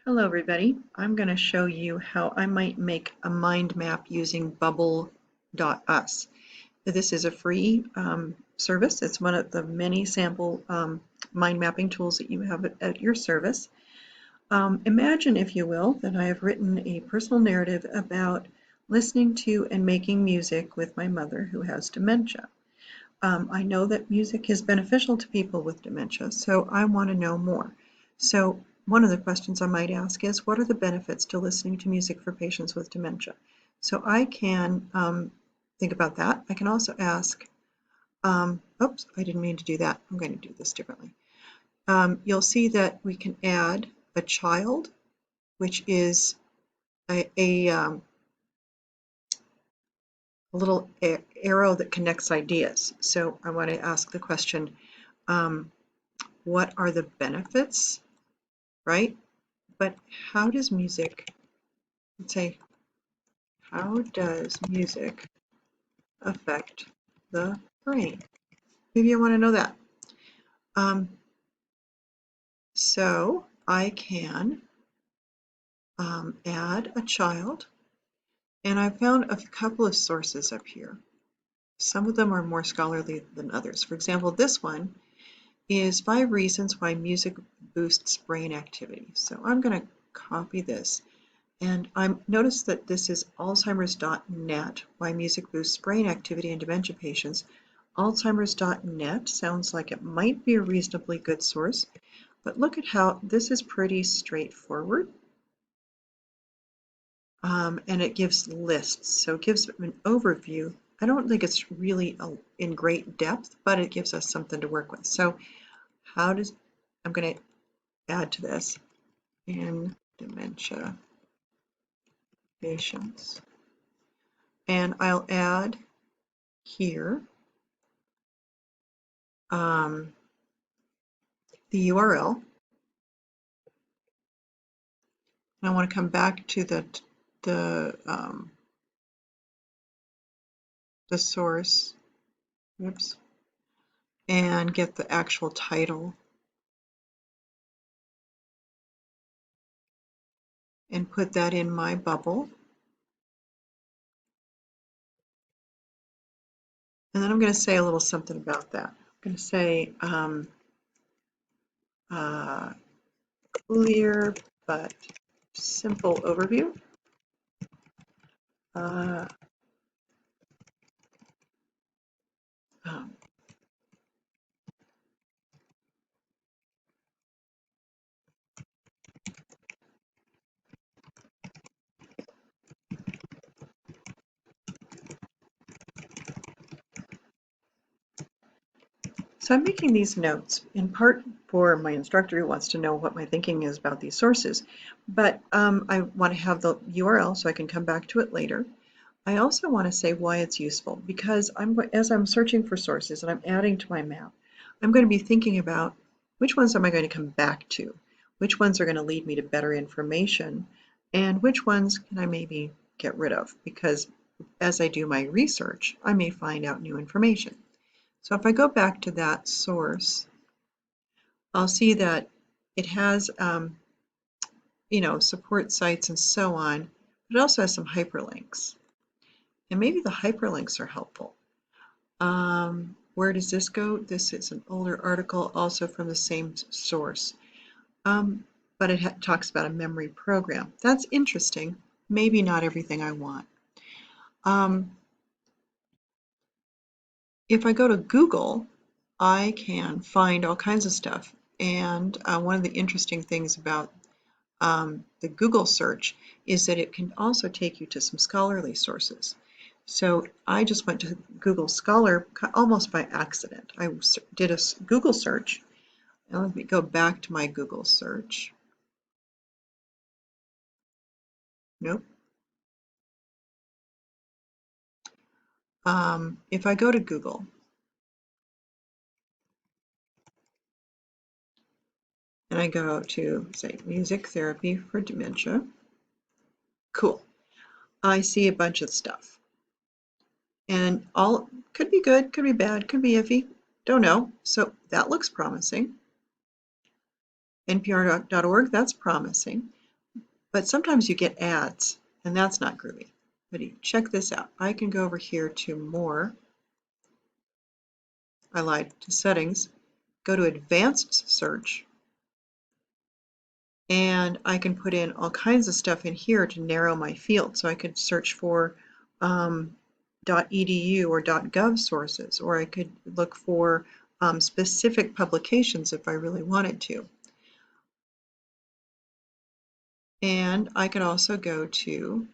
Hello everybody. I'm going to show you how I might make a mind map using Bubble.us. This is a free service. It's one of the many sample mind mapping tools that you have at your service. Imagine, if you will, that I have written a personal narrative about listening to and making music with my mother who has dementia. I know that music is beneficial to people with dementia, so I want to know more. So one of the questions I might ask is, what are the benefits to listening to music for patients with dementia? So I can think about that. I can also ask, oops, I didn't mean to do that. I'm going to do this differently. You'll see that we can add a child, which is a little arrow that connects ideas. So I want to ask the question, what are the benefits, right? But how does music, let's say, how does music affect the brain? Maybe I want to know that. So I can add a child, and I found a couple of sources up here. Some of them are more scholarly than others. For example, this one is 5 reasons why music boosts brain activity. So I'm going to copy this. And I noticed that this is Alzheimer's.net, why music boosts brain activity in dementia patients. Alzheimer's.net sounds like it might be a reasonably good source, but look at how this is pretty straightforward. And it gives lists, so it gives an overview. I don't think it's really in great depth, but it gives us something to work with. So I'm going to add to this in dementia patients. And I'll add here the URL. And I want to come back to the source, oops, and get the actual title and put that in my bubble. And then I'm going to say a little something about that. I'm going to say clear but simple overview. Um, So I'm making these notes in part for my instructor who wants to know what my thinking is about these sources, but I want to have the URL so I can come back to it later. I also want to say why it's useful, because as I'm searching for sources and I'm adding to my map, I'm going to be thinking about which ones am I going to come back to, which ones are going to lead me to better information, and which ones can I maybe get rid of, because as I do my research, I may find out new information. So if I go back to that source, I'll see that it has, support sites and so on, but it also has some hyperlinks. And maybe the hyperlinks are helpful. Where does this go? This is an older article, also from the same source. But it talks about a memory program. That's interesting. Maybe not everything I want. If I go to Google, I can find all kinds of stuff. And one of the interesting things about the Google search is that it can also take you to some scholarly sources. So I just went to Google Scholar almost by accident. I did a Google search. Now let me go back to my Google search. Nope. If I go to Google, and I go to, say, music therapy for dementia, cool. I see a bunch of stuff. And all could be good, could be bad, could be iffy, don't know. So that looks promising. NPR.org, that's promising. But sometimes you get ads, and that's not groovy. But check this out. I can go over here to More. I lied, to Settings, go to Advanced Search, and I can put in all kinds of stuff in here to narrow my field. So I could search for .edu or .gov sources, or I could look for specific publications if I really wanted to. And I could also go to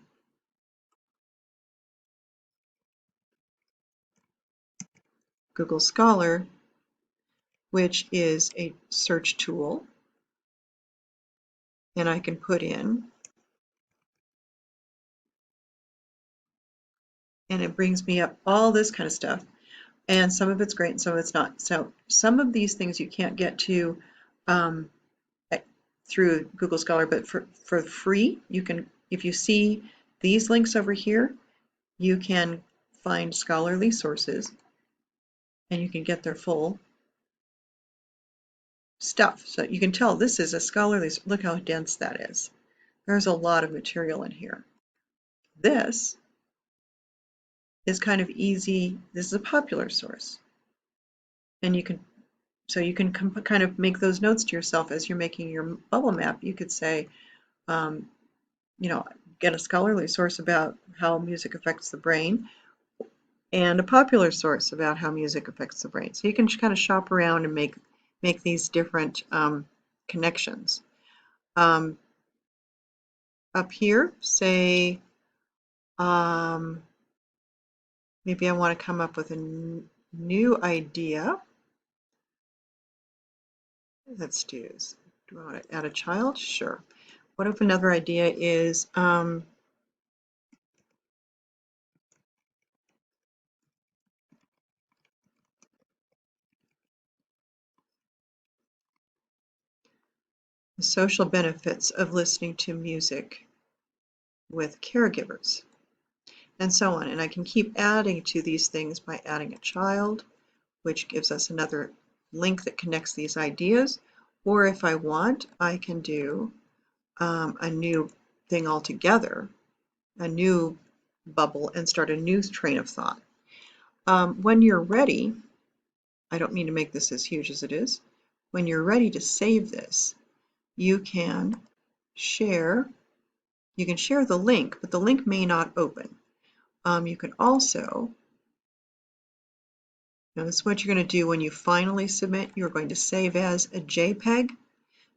Google Scholar, which is a search tool, and I can put in, and it brings me up all this kind of stuff. And some of it's great and some of it's not. So some of these things you can't get to through Google Scholar, but for free, you can, if you see these links over here, you can find scholarly sources and you can get their full stuff. So you can tell this is a scholarly, look how dense that is. There's a lot of material in here. This is kind of easy. This is a popular source. And you can, so you can kind of make those notes to yourself as you're making your bubble map. You could say, you know, get a scholarly source about how music affects the brain and a popular source about how music affects the brain. So you can kind of shop around and make these different connections. Up here, say, maybe I want to come up with a new idea. Let's do I want to add a child? Sure. What if another idea is the social benefits of listening to music with caregivers, and so on. And I can keep adding to these things by adding a child, which gives us another link that connects these ideas. Or if I want, I can do a new thing altogether, a new bubble, and start a new train of thought. When you're ready, I don't mean to make this as huge as it is, when you're ready to save this, you can share the link, but the link may not open. You can also, this is what you're going to do when you finally submit. You're going to save as a JPEG.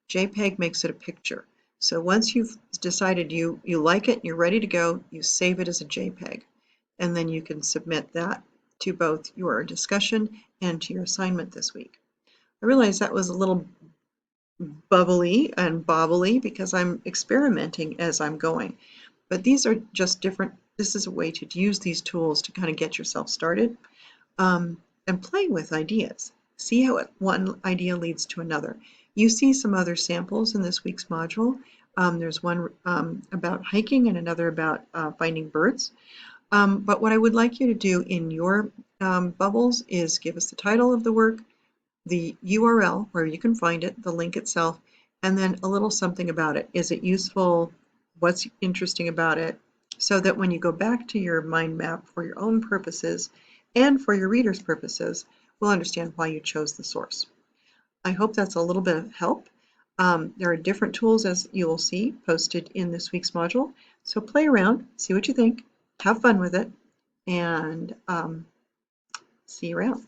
JPEG makes it a picture. So once you've decided you like it, you're ready to go, you save it as a JPEG. And then you can submit that to both your discussion and to your assignment this week. I realize that was a little bubbly and bobbly because I'm experimenting as I'm going. But these are just different. This is a way to use these tools to kind of get yourself started and play with ideas. See how one idea leads to another. You see some other samples in this week's module. There's one about hiking and another about finding birds. But what I would like you to do in your bubbles is give us the title of the work, the URL where you can find it, the link itself, and then a little something about it. Is it useful? What's interesting about it? So that when you go back to your mind map for your own purposes and for your readers' purposes, we'll understand why you chose the source. I hope that's a little bit of help. There are different tools, as you will see, posted in this week's module. So play around, see what you think, have fun with it, and see you around.